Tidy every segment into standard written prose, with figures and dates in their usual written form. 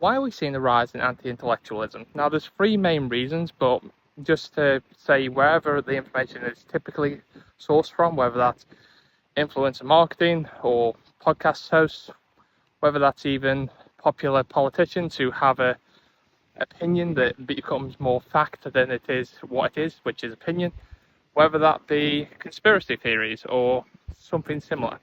Why are we seeing a rise in anti-intellectualism? Now, there's three main reasons, but just to say wherever the information is typically sourced from, whether that's influencer marketing or podcast hosts, whether that's even popular politicians who have a opinion that becomes more fact than it is what it is, which is opinion, whether that be conspiracy theories or something similar.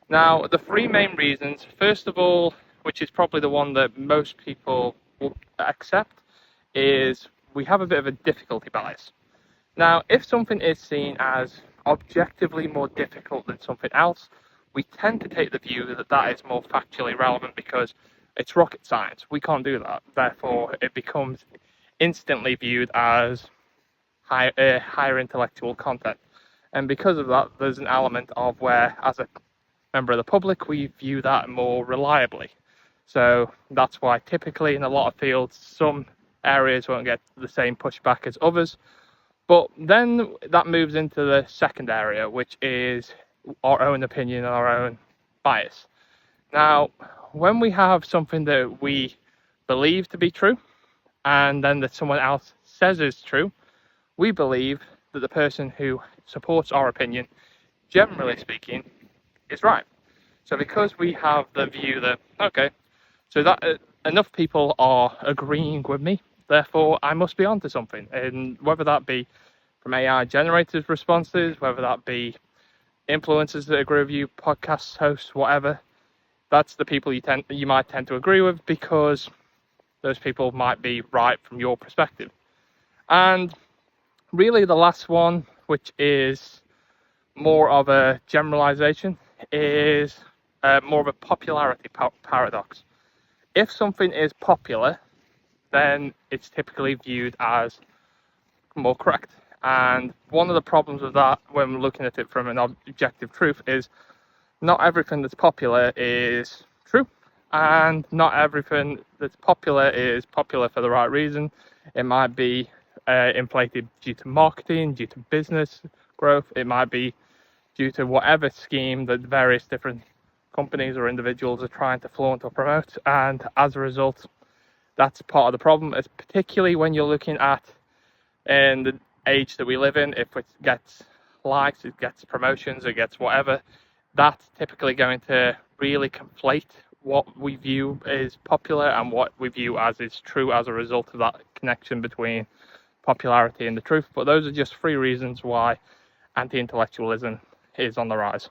Now, the three main reasons, first of all, which is probably the one that most people will accept, is we have a bit of a difficulty bias. Now, if something is seen as objectively more difficult than something else, we tend to take the view that that is more factually relevant because it's rocket science. We can't do that. Therefore, it becomes instantly viewed as higher intellectual content. And because of that, there's an element of where, as a member of the public, we view that more reliably. So that's why typically in a lot of fields, some areas won't get the same pushback as others. But then that moves into the second area, which is our own opinion and our own bias. Now, when we have something that we believe to be true, and then that someone else says is true, we believe that the person who supports our opinion, generally speaking, is right. So because we have the view that, okay, so that enough people are agreeing with me, therefore I must be onto something. And whether that be from AI generated responses, whether that be influencers that agree with you, podcast hosts, whatever, that's the people you might tend to agree with because those people might be right from your perspective. And really the last one, which is more of a generalization, is more of a popularity paradox. If something is popular, then it's typically viewed as more correct. And one of the problems with that, when we're looking at it from an objective truth, is not everything that's popular is true, and not everything that's popular is popular for the right reason. It might be inflated due to marketing, due to business growth. It might be due to whatever scheme that various different companies or individuals are trying to flaunt or promote. And as a result, that's part of the problem, is particularly when you're looking at in the age that we live in. If it gets likes, it gets promotions, it gets whatever, that's typically going to really conflate what we view as popular and what we view as is true as a result of that connection between popularity and the truth. But those are just three reasons why anti-intellectualism is on the rise.